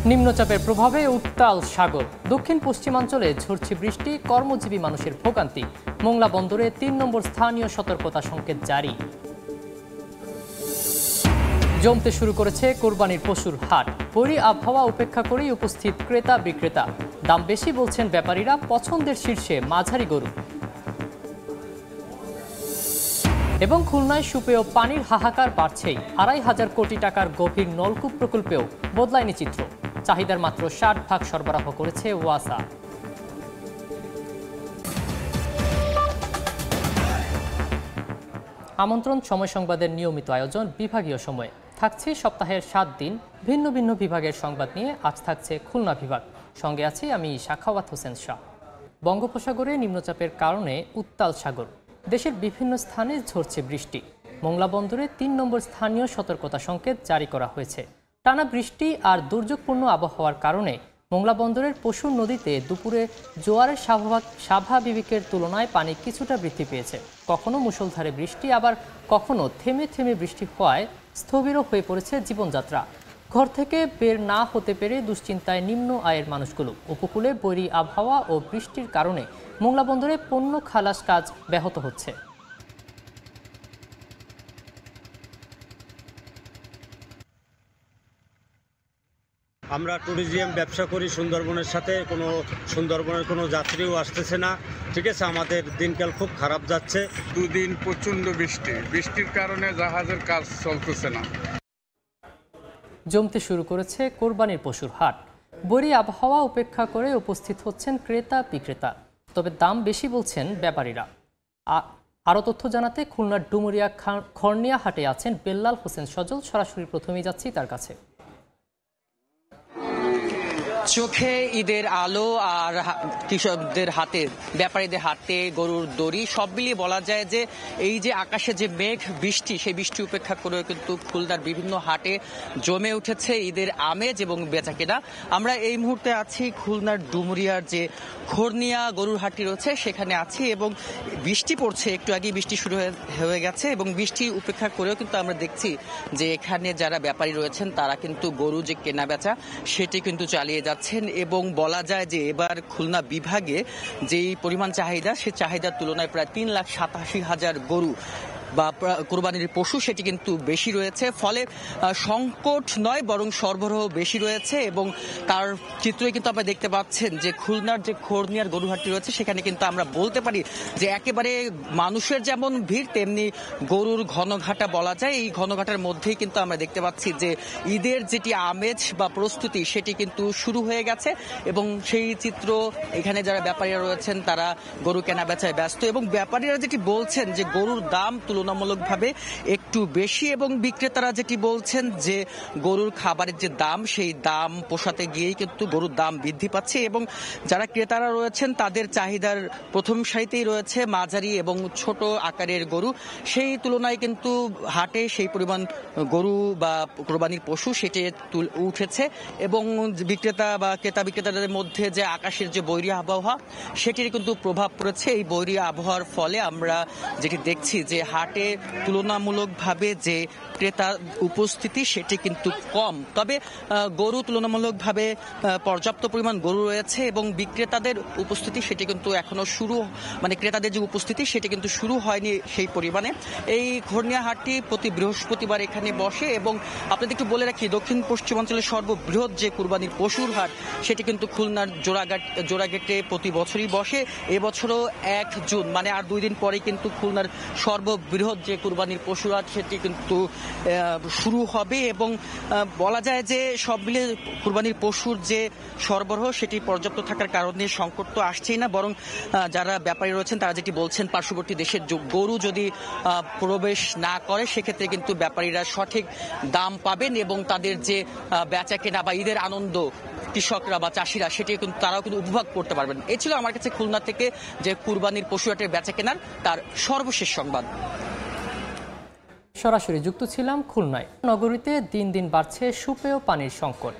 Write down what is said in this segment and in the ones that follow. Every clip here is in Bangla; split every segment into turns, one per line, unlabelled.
নিম্নচাপের প্রভাবে উত্তাল সাগর, দক্ষিণ পশ্চিমাঞ্চলে ঝরছে বৃষ্টি, কর্মজীবী মানুষের ভোগান্তি। মোংলা বন্দরে ৩ নম্বর স্থানীয় সতর্কতা সংকেত জারি। জমতে শুরু করেছে কোরবানির পশুর হাট। বৈরী আবহাওয়া উপেক্ষা করেই উপস্থিত ক্রেতা বিক্রেতা। দাম বেশি বলছেন ব্যাপারীরা, পছন্দের শীর্ষে মাঝারি গরু। এবং খুলনায় সুপেয় পানির হাহাকার বাড়ছেই। ২৫০০ কোটি টাকার গভীর নলকূপ প্রকল্পেও বদলায়নি চিত্র। চাহিদার মাত্র ৬০% সরবরাহ করেছে ওয়াসা। আমন্ত্রণ সময় সংবাদের নিয়মিত আয়োজন বিভাগীয় সময়ে। থাকছে সপ্তাহের ৭ দিন ভিন্ন ভিন্ন বিভাগের সংবাদ নিয়ে। আজ থাকছে খুলনা বিভাগ, সঙ্গে আছি আমি সাখাওয়াত হোসেন শাহ। বঙ্গোপসাগরে নিম্নচাপের কারণে উত্তাল সাগর, দেশের বিভিন্ন স্থানে ঝরছে বৃষ্টি। মোংলা বন্দরে ৩ নম্বর স্থানীয় সতর্কতা সংকেত জারি করা হয়েছে। টানা বৃষ্টি আর দুর্যোগপূর্ণ আবহাওয়ার কারণে মোংলা বন্দরের পশুর নদীতে দুপুরে জোয়ারের স্বাভাবিকের তুলনায় পানি কিছুটা বৃদ্ধি পেয়েছে। কখনো মুষলধারে বৃষ্টি, আবার কখনো থেমে থেমে বৃষ্টি হওয়ায় স্থবিরও হয়ে পড়েছে জীবনযাত্রা। ঘর থেকে বের না হতে পেরে দুশ্চিন্তায় নিম্ন আয়ের মানুষগুলো। উপকূলে বৈরী আবহাওয়া ও বৃষ্টির কারণে মোংলা বন্দরে পণ্য খালাস কাজ ব্যাহত হচ্ছে।
আমরা ট্যুরিজম ব্যবসা করি সুন্দরবনের সাথে, সুন্দরবনের কোনো যাত্রীও আসতেছে না। ঠিক আছে, আমাদের দিনকাল খুব খারাপ যাচ্ছে।
দুদিন প্রচণ্ড বৃষ্টির কারণে জাহাজের কাজ চলতেছে না।
জমতে শুরু করেছে কোরবানির পশুর হাট। বৈরী আবহাওয়া উপেক্ষা করে উপস্থিত হচ্ছেন ক্রেতা বিক্রেতা, তবে দাম বেশি বলছেন ব্যাপারীরা। আরও তথ্য জানাতে খুলনার ডুমুরিয়া খর্নিয়া হাটে আছেন বেল্লাল হোসেন সজল। সরাসরি প্রথমেই যাচ্ছি তার কাছে।
চোখে ঈদের আলো আর কৃষকদের হাতে, ব্যাপারীদের হাতে গরুর দড়ি, সব মিলিয়ে বলা যায় যে এই যে আকাশে যে মেঘ বৃষ্টি, সেই বৃষ্টি উপেক্ষা করে কিন্তু খুলনার বিভিন্ন হাটে জমে উঠেছে ঈদের আমেজ এবং বেচাকেনা। আমরা এই মুহূর্তে আছি খুলনার ডুমুরিয়ার যে খর্নিয়া গরুর হাটটি রয়েছে সেখানে আছি, এবং বৃষ্টি পড়ছে, একটু আগে বৃষ্টি শুরু হয়ে গেছে, এবং বৃষ্টি উপেক্ষা করেও কিন্তু আমরা দেখছি যে এখানে যারা ব্যাপারী রয়েছেন তারা কিন্তু গরু যে কেনা বেচা সেটি কিন্তু চালিয়ে যাচ্ছেন। এবং বলা যায় যে এবার খুলনা বিভাগে যেই পরিমাণ চাহিদা, সে চাহিদার তুলনায় প্রায় ৩,৮৭,০০০ গরু বা কোরবানির পশু সেটি কিন্তু বেশি রয়েছে। ফলে সংকট নয়, বরং সরবরাহ বেশি রয়েছে। এবং তার চিত্রই কিন্তু আপনারা দেখতে পাচ্ছেন যে খুলনার যে খর্নিয়ার গরুহাটটি রয়েছে সেখানে কিন্তু আমরা বলতে পারি যে একেবারে মানুষের যেমন ভিড়, তেমনি গরুর ঘনঘাটা বলা যায়। এই ঘনঘাটার মধ্যেই কিন্তু আমরা দেখতে পাচ্ছি যে ঈদের যেটি আমেজ বা প্রস্তুতি সেটি কিন্তু শুরু হয়ে গেছে, এবং সেই চিত্র এখানে যারা ব্যাপারীরা রয়েছেন তারা গরু কেনা বেচায় ব্যস্ত। এবং ব্যাপারীরা যেটি বলছেন যে গরুর দাম তুলনামূলকভাবে একটু বেশি, এবং বিক্রেতারা যেটি বলছেন যে গরুর খাবারের যে দাম, সেই দাম পোষাতে গিয়েই কিন্তু গরুর দাম বৃদ্ধি পাচ্ছে। এবং যারা ক্রেতারা রয়েছেন তাদের চাহিদার প্রথম সারিতেই রয়েছে মাঝারি এবং ছোট আকারের গরু। সেই তুলনায় কিন্তু হাটে সেই পরিমাণ গরু বা কোরবানির পশু সেটি উঠেছে, এবং বিক্রেতা বা ক্রেতা বিক্রেতাদের মধ্যে যে আকাশের যে বৈরী আবহাওয়া সেটির কিন্তু প্রভাব পড়েছে। এই বৈরী আবহাওয়ার ফলে আমরা যেটি দেখছি যে হাটে তুলনামূলকভাবে যে ক্রেতার উপস্থিতি সেটি কিন্তু কম, তবে গরু তুলনামূলকভাবে পর্যাপ্ত পরিমাণ গরু রয়েছে, এবং বিক্রেতাদের উপস্থিতি সেটি কিন্তু এখনো ক্রেতাদের যে উপস্থিতি সেটি কিন্তু শুরু হয়নি সেই পরিমাণে। এই খর্নিয়া হাটটি প্রতি বৃহস্পতিবার এখানে বসে, এবং আপনাদের একটু বলে রাখি দক্ষিণ পশ্চিমাঞ্চলের সর্ববৃহৎ যে কুরবানির পশুর হাট সেটি কিন্তু খুলনার জোড়াঘাটে প্রতি বছরই বসে। এবছরও ১ জুন মানে আর 2 দিন পরে কিন্তু খুলনার সর্ববৃহৎ যে কুরবানির পশুর হাট সেটি কিন্তু শুরু হবে। এবং বলা যায় যে সব মিলে কুরবানির পশুর যে সরবরাহ সেটি পর্যাপ্ত থাকার কারণে সংকট তো আসছেই না, বরং যারা ব্যাপারী রয়েছেন তারা যেটি বলছেন পার্শ্ববর্তী দেশের গরু যদি প্রবেশ না করে সেক্ষেত্রে কিন্তু ব্যাপারীরা সঠিক দাম পাবেন, এবং তাদের যে বেচা কেনা বা ঈদের আনন্দ কৃষকরা বা চাষিরা সেটি কিন্তু তারাও কিন্তু উপভোগ করতে পারবেন। এই ছিল আমার কাছে খুলনা থেকে যে কুরবানির পশু হাটের বেচা কেনার তার সর্বশেষ সংবাদ।
সরাসরি যুক্ত ছিলাম খুলনায়। নগরীতে দিন দিন বাড়ছে সুপেয় পানির সংকট।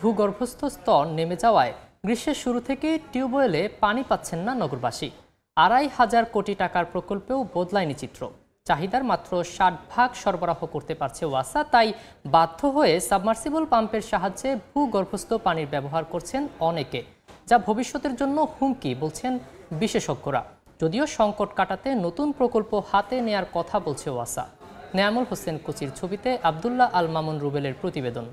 ভূগর্ভস্থ স্তর নেমে যাওয়ায় গ্রীষ্মের শুরু থেকে টিউবওয়েলে পানি পাচ্ছেন না নগরবাসী। ২৫০০ কোটি টাকার প্রকল্পেও বদলায়নি চিত্র। চাহিদার মাত্র 60% সরবরাহ করতে পারছে ওয়াসা, তাই বাধ্য হয়ে সাবমার্সিবল পাম্পের সাহায্যে ভূগর্ভস্থ পানির ব্যবহার করছেন অনেকে, যা ভবিষ্যতের জন্য হুমকি বলছেন বিশেষজ্ঞরা। যদিও সংকট কাটাতে নতুন প্রকল্প হাতে নেয়ার কথা বলছে ওয়াসা। নেয়ামুল হোসেন কোচির ছবিতে আব্দুল্লাহ আল মামুন রুবেলের প্রতিবেদন।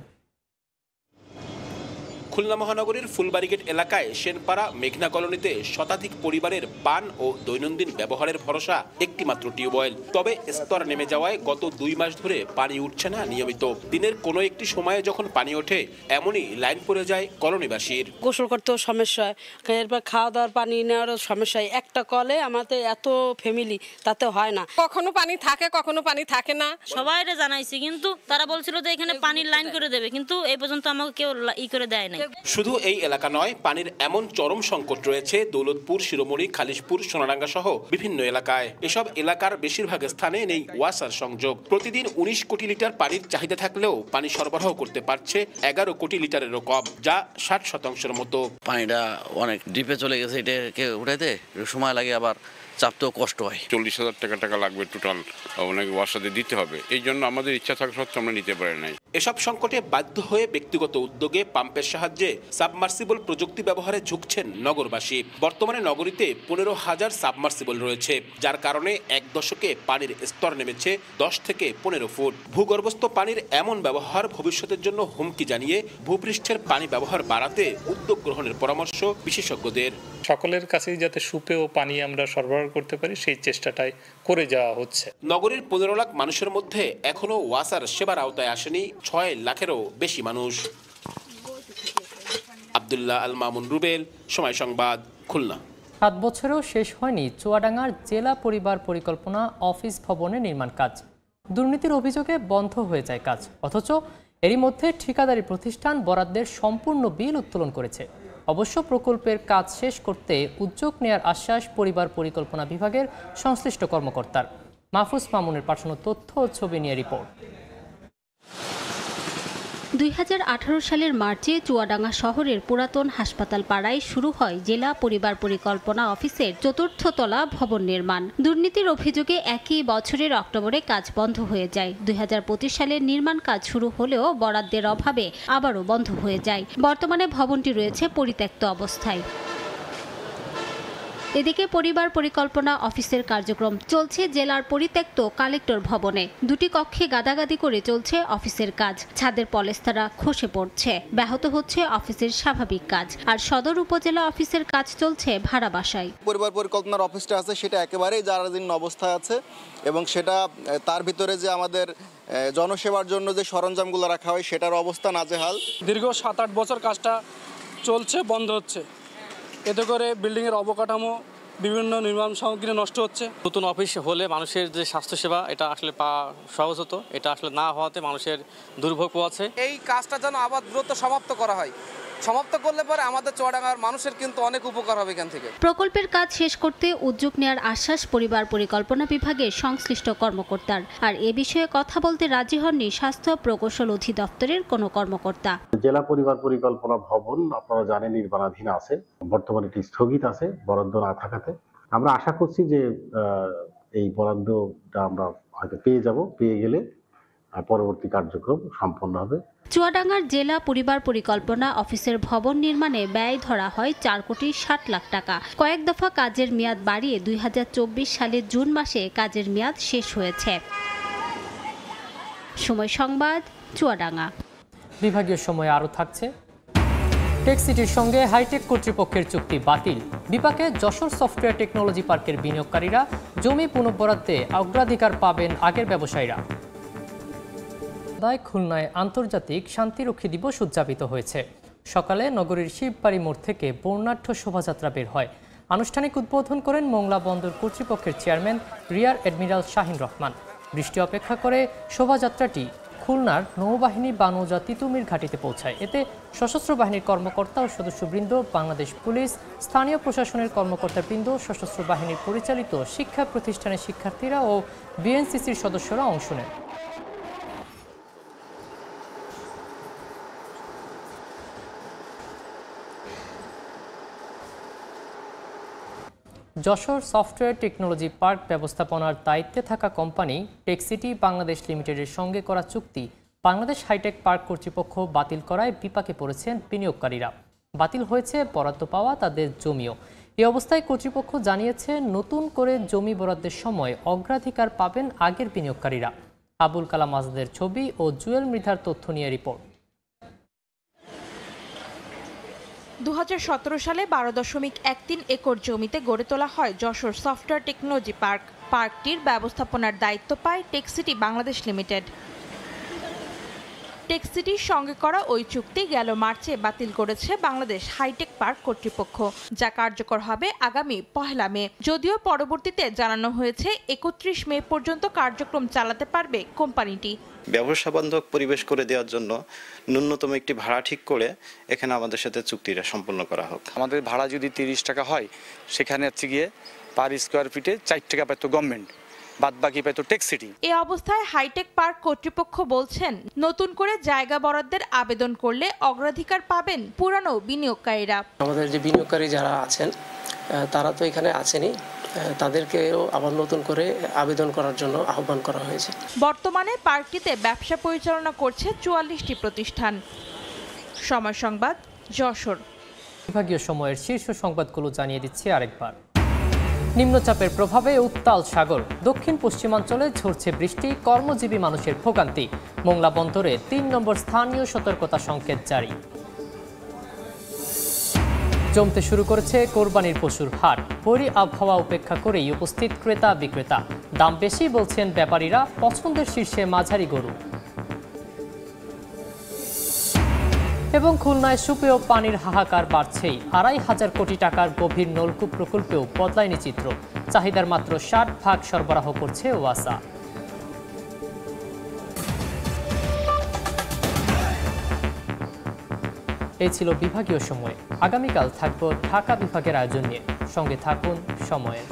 খুলনা মহানগরীর ফুলবাড়িগেট এলাকায় সেনপাড়া মেঘনা কলোনিতে শতাধিক পরিবারের পান ও দৈনন্দিন ব্যবহারের ভরসা একটি মাত্র টিউবওয়েল। তবে স্তর নেমে যাওয়ায় গত 2 মাস ধরে পানি উঠছে না নিয়মিত। দিনের কোনো একটি সময়ে যখন পানি ওঠে, এমনই লাইন পড়ে যায় কলোনিবাসীর।
গোসল করতেও সমস্যা হয়, এরপর খাওয়া দাওয়ার পানি নেওয়ারও সমস্যা হয়। একটা কলে আমাদের এত ফ্যামিলি, তাতে হয় না।
কখনো পানি থাকে, কখনো পানি থাকে না।
সবাইরে জানাইছি, কিন্তু তারা বলছিল যে এখানে পানির লাইন করে দেবে, কিন্তু এই পর্যন্ত আমাকে কেউ করে দেয় নাই।
শুধু এই এলাকা নয়, পানির এমন চরম সংকট রয়েছে দৌলতপুর, শিরোমণি, খালিশপুর, সোনাডাঙ্গা সহ বিভিন্ন এলাকায়। এসব এলাকার বেশিরভাগ স্থানে নেই ওয়াসার সংযোগ। প্রতিদিন 19 কোটি লিটার পানির চাহিদা থাকলেও পানি সরবরাহ করতে পারছে 11 কোটি লিটারেরও কম, যা 60% মতো।
পানিটা অনেক ডিপে চলে গেছে, এটাকে উঠাইতে সময় লাগে, আবার চাপতেও কষ্ট হয়।
40,000 টাকা লাগবে টোটাল, ওনাকে ওয়াসাতে দিতে হবে। এই জন্য আমাদের ইচ্ছা থাকা সত্ত্বেও আমরা নিতে পারি নাই।
এসব সংকটে বাধ্য হয়ে ব্যক্তিগত উদ্যোগে পাম্পের সাহায্যে সাবমার্সিবল প্রযুক্তি ব্যবহারে ঝুঁকছেন নগরবাসী। বর্তমানে নগরীতে 15,000 সাবমার্সিবল রয়েছে, যার কারণে এক দশকে পানির স্তর নেমেছে 10 থেকে 15 ফুট। ভূগর্ভস্থ পানির এমন ব্যবহার ভবিষ্যতের জন্য হুমকি জানিয়ে ভূপৃষ্ঠের পানি ব্যবহার বাড়াতে উদ্যোগ গ্রহণের পরামর্শ বিশেষজ্ঞদের।
সকলের কাছেই যাতে সুপেয় পানি আমরা সরবরাহ করতে পারি, সেই চেষ্টাটাই করে যাওয়া হচ্ছে।
নগরীর 15 লাখ মানুষের মধ্যে এখনো ওয়াসার সেবার আওতায় আসেনি 6 লাখেরও বেশি মানুষ। আব্দুল্লাহ আল মামুন রুবেল, সময় সংবাদ, খুলনা।
7 বছরেও শেষ হয়নি চুয়াডাঙ্গার জেলা পরিবার পরিকল্পনা অফিস ভবনের নির্মাণ কাজ। দুর্নীতির অভিযোগে বন্ধ হয়ে যায় কাজ, অথচ এরই মধ্যে ঠিকাদারি প্রতিষ্ঠান বরাদ্দের সম্পূর্ণ বিল উত্তোলন করেছে। অবশ্য প্রকল্পের কাজ শেষ করতে উদ্যোগ নেয়ার আশ্বাস পরিবার পরিকল্পনা বিভাগের সংশ্লিষ্ট কর্মকর্তার। মাহফুজ মামুনের পাঠানো তথ্য ও ছবি নিয়ে রিপোর্ট।
2018 সালের মার্চে চুয়াডাঙ্গা শহরের পুরাতন হাসপাতাল পাড়ায় শুরু হয় জেলা পরিবার পরিকল্পনা অফিসের 4র্থ তলা ভবন নির্মাণ। দুর্নীতির অভিযোগে একই বছরের অক্টোবরে কাজ বন্ধ হয়ে যায়। 2025 সালের নির্মাণ কাজ শুরু হলেও বরাদ্দের অভাবে আবারও বন্ধ হয়ে যায়। বর্তমানে ভবনটি রয়েছে পরিত্যক্ত অবস্থায়। এদিকে পরিবার পরিকল্পনা অফিসের কার্যক্রম চলছে জেলার পরিত্যক্ত কালেক্টর ভবনে। 2টি কক্ষে গাদাগাদি করে চলছে অফিসের কাজ। ছাদের পলেস্তারা খসে পড়ছে, ব্যাহত হচ্ছে অফিসের স্বাভাবিক কাজ। আর সদর উপজেলা অফিসের কাজ চলছে ভাড়া বাসায়।
পরিবার পরিকল্পনার অফিসটা আছে, সেটা একেবারেই জারাজীর্ণ অবস্থায় আছে, এবং সেটা তার ভিতরে যে আমাদের জনসেবার জন্য যে সরঞ্জামগুলো রাখা হয় সেটার অবস্থা নাজেহাল।
দীর্ঘ 7-8 বছর কাজটা চলছে, বন্ধ হচ্ছে। এতে করে বিল্ডিংয়ের অবকাঠামো, বিভিন্ন নির্মাণ সামগ্রী নষ্ট হচ্ছে।
নতুন অফিস হলে মানুষের যে স্বাস্থ্যসেবা এটা আসলে পাওয়া সহজ হতো, এটা আসলে না হওয়াতে মানুষের দুর্ভোগ আছে।
এই কাজটা যেন আবার দ্রুত সমাপ্ত করা হয়। সমাপ্ত করলে পরে আমাদের চুয়াডাঙ্গার মানুষের কিন্তু অনেক উপকার হবে এখান থেকে।
প্রকল্পের কাজ শেষ করতে উদ্যোগ নেওয়ার আশ্বাস পরিবার পরিকল্পনা বিভাগের সংশ্লিষ্ট কর্মকর্তার। আর এ বিষয়ে কথা বলতে রাজি হননি স্বাস্থ্য প্রকৌশল অধিদপ্তরের কোনো কর্মকর্তা।
জেলা পরিবার পরিকল্পনা ভবন আপনারা জানেন নির্মাণাধীন আছে, বর্তমানে এটি স্থগিত আছে বরাদ্দ না থাকাতে। আমরা আশা করছি যে এই বরাদ্দটা আমরা হয়তো পেয়ে গেলে পরবর্তী কার্যক্রম সম্পন্ন হবে।
চুয়াডাঙ্গার জেলা পরিবার পরিকল্পনা অফিসের ভবন নির্মাণে ব্যয় ধরা হয় 4,60,00,000 টাকা। কয়েক দফা কাজের মেয়াদ বাড়িয়ে 2024 সালের জুন মাসে কাজের মেয়াদ শেষ হয়েছে। সময় সংবাদ, চুয়াডাঙ্গা।
বিভাগীয় সময় আরও থাকছে। টেক সিটির সঙ্গে হাইটেক কর্তৃপক্ষের চুক্তি বাতিল। বিপাকে যশোর সফটওয়্যার টেকনোলজি পার্কের বিনিয়োগকারীরা। জমি পুনঃবরাদ্দে অগ্রাধিকার পাবেন আগের ব্যবসায়ীরা। খুলনায় আন্তর্জাতিক শান্তিরক্ষী দিবস উদযাপিত হয়েছে। সকালে নগরীর শিববাড়ি মোড় থেকে বর্ণাঢ্য শোভাযাত্রা বের হয়। আনুষ্ঠানিক উদ্বোধন করেন মোংলা বন্দর কর্তৃপক্ষের chairman rear admiral Shahin Rahman. বৃষ্টি অপেক্ষা করে শোভাযাত্রাটি খুলনার নৌবাহিনী বানৌজা তিতুমির ঘাটিতে পৌঁছায়। এতে সশস্ত্র বাহিনীর কর্মকর্তা ও সদস্যবৃন্দ, বাংলাদেশ পুলিশ, স্থানীয় প্রশাসনের কর্মকর্তাবৃন্দ, সশস্ত্র বাহিনীর পরিচালিত শিক্ষা প্রতিষ্ঠানের শিক্ষার্থীরা ও বিএনসিসির সদস্যরা অংশ নেন। যশোর সফটওয়্যার টেকনোলজি পার্ক ব্যবস্থাপনার দায়িত্বে থাকা কোম্পানি টেকসিটি বাংলাদেশ লিমিটেডের সঙ্গে করা চুক্তি বাংলাদেশ হাইটেক পার্ক কর্তৃপক্ষ বাতিল করায় বিপাকে পড়েছেন বিনিয়োগকারীরা। বাতিল হয়েছে বরাদ্দ পাওয়া তাদের জমিও। এই অবস্থায় কর্তৃপক্ষ জানিয়েছে নতুন করে জমি বরাদ্দের সময় অগ্রাধিকার পাবেন আগের বিনিয়োগকারীরা। আবুল কালাম আজাদের ছবি ও জুয়েল মৃধার তথ্য নিয়ে রিপোর্ট।
2017 সালে 12.13 একর জমিতে গড়ে তোলা হয় যশোর সফটওয়্যার টেকনোলজি পার্ক। পার্কটির ব্যবস্থাপনার দায়িত্ব পায় টেকসিটি বাংলাদেশ লিমিটেড। টেকসিটির সঙ্গে করা ওই চুক্তি গেল মার্চে বাতিল করেছে বাংলাদেশ হাইটেক পার্ক কর্তৃপক্ষ, যা কার্যকর হবে আগামী 1 মে। যদিও পরবর্তীতে জানানো হয়েছে 31 মে পর্যন্ত কার্যক্রম চালাতে পারবে কোম্পানিটি।
ব্যবসা বান্ধব পরিবেশ করে দেওয়ার জন্য ন্যূনতম একটি ভাড়া ঠিক করে এখানে আমাদের সাথে চুক্তিটা সম্পন্ন করা হোক।
আমাদের ভাড়া যদি 30 টাকা হয়, সেখানে হচ্ছে গিয়ে পার স্কোয়ার ফিটে 4 টাকা পেত গভর্নমেন্ট, বাদ বাকি পেত টেকসিটি।
এই অবস্থায় হাইটেক পার্ক কর্তৃপক্ষ বলছেন নতুন করে জায়গা বরাদ্দের আবেদন করলে অগ্রাধিকার পাবেন পুরানো বিনিয়োগকারীরা।
আমাদের যে বিনিয়োগকারী যারা আছেন তারা তো এখানে আছেনই, তাদেরকেও আবার নতুন করে আবেদন করার জন্য আহ্বান করা হয়েছে।
বর্তমানে পার্কটিতে ব্যবসা পরিচালনা করছে 44টি প্রতিষ্ঠান। সময় সংবাদ, যশোর।
বিভাগীয় সময়ের শীর্ষ সংবাদগুলো জানিয়ে দিচ্ছি আরেকবার। নিম্নচাপের প্রভাবে উত্তাল সাগর, দক্ষিণ পশ্চিমাঞ্চলে ঝরছে বৃষ্টি, কর্মজীবী মানুষের ভোগান্তি। মোংলা বন্দরে 3 নম্বর স্থানীয় সতর্কতা সংকেত জারি। জমতে শুরু করেছে কোরবানির পশুর হাট। বৈরী আবহাওয়া উপেক্ষা করেই উপস্থিত ক্রেতা বিক্রেতা। দাম বেশি বলছেন ব্যাপারীরা, পছন্দের শীর্ষে মাঝারি গরু। এবং খুলনায় সুপেয় পানির হাহাকার বাড়ছেই। 2,500 কোটি টাকার গভীর নলকূপ প্রকল্পেও বদলায়নি চিত্র। চাহিদার মাত্র 60% সরবরাহ করছে ওয়াসা। এই ছিল বিভাগীয় সময়। আগামীকাল থাকবো ঢাকা বিভাগের আয়োজন নিয়ে। সঙ্গে থাকুন সময়ের।